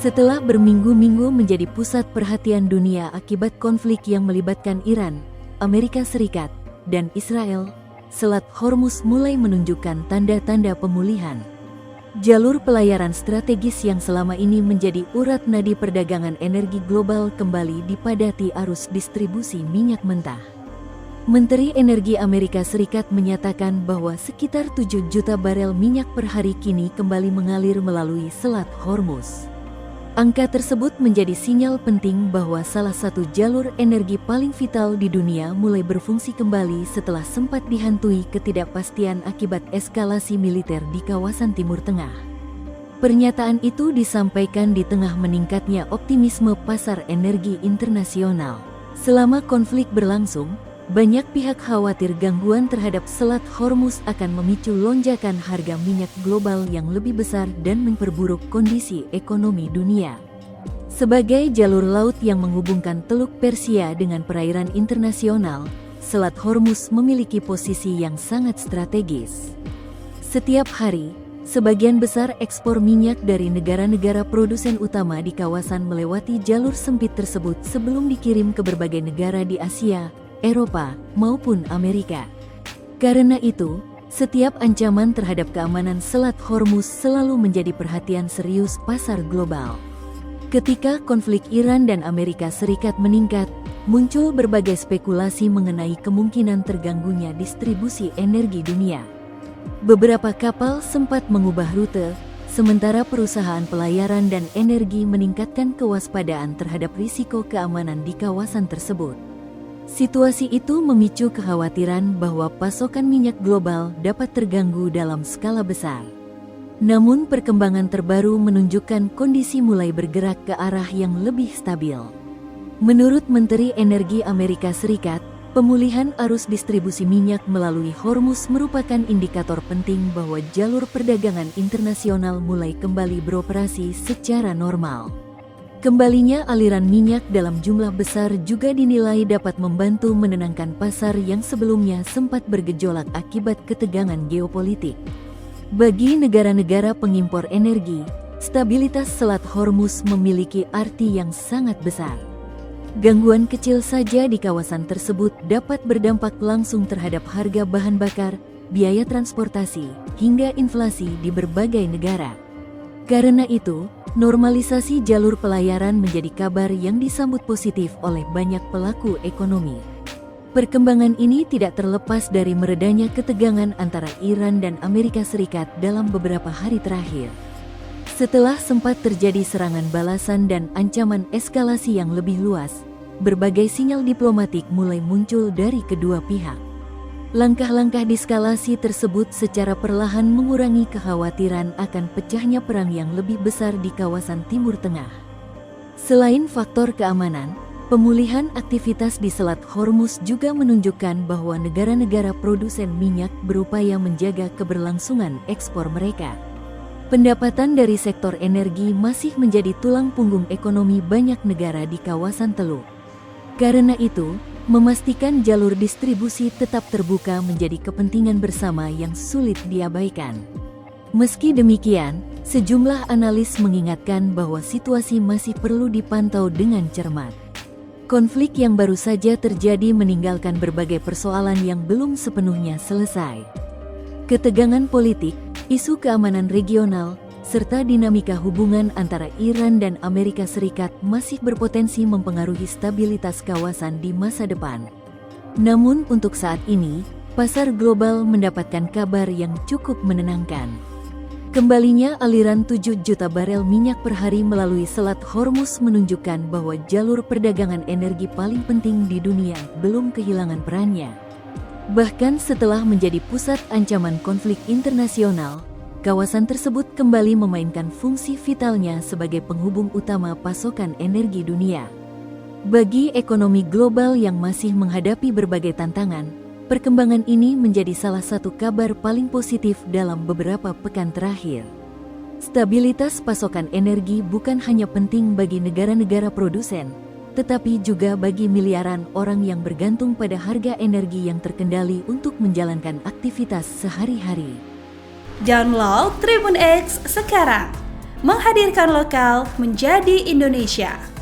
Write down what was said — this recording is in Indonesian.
Setelah berminggu-minggu menjadi pusat perhatian dunia akibat konflik yang melibatkan Iran, Amerika Serikat, dan Israel, Selat Hormuz mulai menunjukkan tanda-tanda pemulihan. Jalur pelayaran strategis yang selama ini menjadi urat nadi perdagangan energi global kembali dipadati arus distribusi minyak mentah. Menteri Energi Amerika Serikat menyatakan bahwa sekitar 7 juta barel minyak per hari kini kembali mengalir melalui Selat Hormuz. Angka tersebut menjadi sinyal penting bahwa salah satu jalur energi paling vital di dunia mulai berfungsi kembali setelah sempat dihantui ketidakpastian akibat eskalasi militer di kawasan Timur Tengah. Pernyataan itu disampaikan di tengah meningkatnya optimisme pasar energi internasional. Selama konflik berlangsung, banyak pihak khawatir gangguan terhadap Selat Hormuz akan memicu lonjakan harga minyak global yang lebih besar dan memperburuk kondisi ekonomi dunia. Sebagai jalur laut yang menghubungkan Teluk Persia dengan perairan internasional, Selat Hormuz memiliki posisi yang sangat strategis. Setiap hari, sebagian besar ekspor minyak dari negara-negara produsen utama di kawasan melewati jalur sempit tersebut sebelum dikirim ke berbagai negara di Asia, Eropa, maupun Amerika. Karena itu, setiap ancaman terhadap keamanan Selat Hormuz selalu menjadi perhatian serius pasar global. Ketika konflik Iran dan Amerika Serikat meningkat, muncul berbagai spekulasi mengenai kemungkinan terganggunya distribusi energi dunia. Beberapa kapal sempat mengubah rute, sementara perusahaan pelayaran dan energi meningkatkan kewaspadaan terhadap risiko keamanan di kawasan tersebut. Situasi itu memicu kekhawatiran bahwa pasokan minyak global dapat terganggu dalam skala besar. Namun perkembangan terbaru menunjukkan kondisi mulai bergerak ke arah yang lebih stabil. Menurut Menteri Energi Amerika Serikat, pemulihan arus distribusi minyak melalui Hormuz merupakan indikator penting bahwa jalur perdagangan internasional mulai kembali beroperasi secara normal. Kembalinya aliran minyak dalam jumlah besar juga dinilai dapat membantu menenangkan pasar yang sebelumnya sempat bergejolak akibat ketegangan geopolitik. Bagi negara-negara pengimpor energi, stabilitas Selat Hormuz memiliki arti yang sangat besar. Gangguan kecil saja di kawasan tersebut dapat berdampak langsung terhadap harga bahan bakar, biaya transportasi, hingga inflasi di berbagai negara. Karena itu, normalisasi jalur pelayaran menjadi kabar yang disambut positif oleh banyak pelaku ekonomi. Perkembangan ini tidak terlepas dari meredanya ketegangan antara Iran dan Amerika Serikat dalam beberapa hari terakhir. Setelah sempat terjadi serangan balasan dan ancaman eskalasi yang lebih luas, berbagai sinyal diplomatik mulai muncul dari kedua pihak. Langkah-langkah diskalasi tersebut secara perlahan mengurangi kekhawatiran akan pecahnya perang yang lebih besar di kawasan Timur Tengah. Selain faktor keamanan, pemulihan aktivitas di Selat Hormuz juga menunjukkan bahwa negara-negara produsen minyak berupaya menjaga keberlangsungan ekspor mereka. Pendapatan dari sektor energi masih menjadi tulang punggung ekonomi banyak negara di kawasan Teluk. Karena itu, memastikan jalur distribusi tetap terbuka menjadi kepentingan bersama yang sulit diabaikan. Meski demikian, sejumlah analis mengingatkan bahwa situasi masih perlu dipantau dengan cermat. Konflik yang baru saja terjadi meninggalkan berbagai persoalan yang belum sepenuhnya selesai. Ketegangan politik, isu keamanan regional, serta dinamika hubungan antara Iran dan Amerika Serikat masih berpotensi mempengaruhi stabilitas kawasan di masa depan. Namun untuk saat ini, pasar global mendapatkan kabar yang cukup menenangkan. Kembalinya aliran 7 juta barel minyak per hari melalui Selat Hormuz menunjukkan bahwa jalur perdagangan energi paling penting di dunia belum kehilangan perannya. Bahkan setelah menjadi pusat ancaman konflik internasional, kawasan tersebut kembali memainkan fungsi vitalnya sebagai penghubung utama pasokan energi dunia. Bagi ekonomi global yang masih menghadapi berbagai tantangan, perkembangan ini menjadi salah satu kabar paling positif dalam beberapa pekan terakhir. Stabilitas pasokan energi bukan hanya penting bagi negara-negara produsen, tetapi juga bagi miliaran orang yang bergantung pada harga energi yang terkendali untuk menjalankan aktivitas sehari-hari. Download Tribun X sekarang, menghadirkan lokal menjadi Indonesia.